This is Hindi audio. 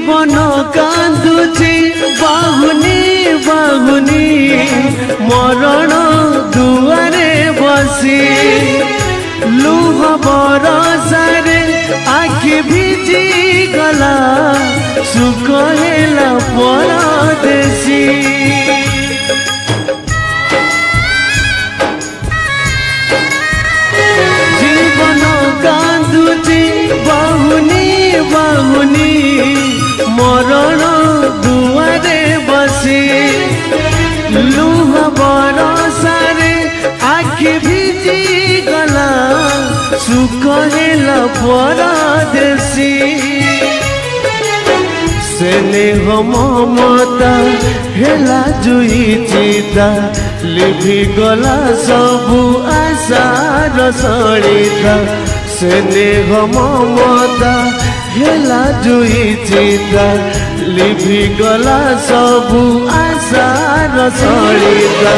जीवन कांदुची बाहुनी बाहुनी मरण दुआरे बसी लुह बरसारे आखि भिजी गला सुख हेला परदेसी जीवन कांदुची बाहुनी बाहुनी मरण दुआरे बसी लुह बरसारे आखि भिजी गला सुख हेला परदेसी स्नेह ममता हेला जुई चिता लिभि गला सबु आशार सड़िता स्नेह ममता हेला जुई चिता लिभि गला सबु आशार सड़िता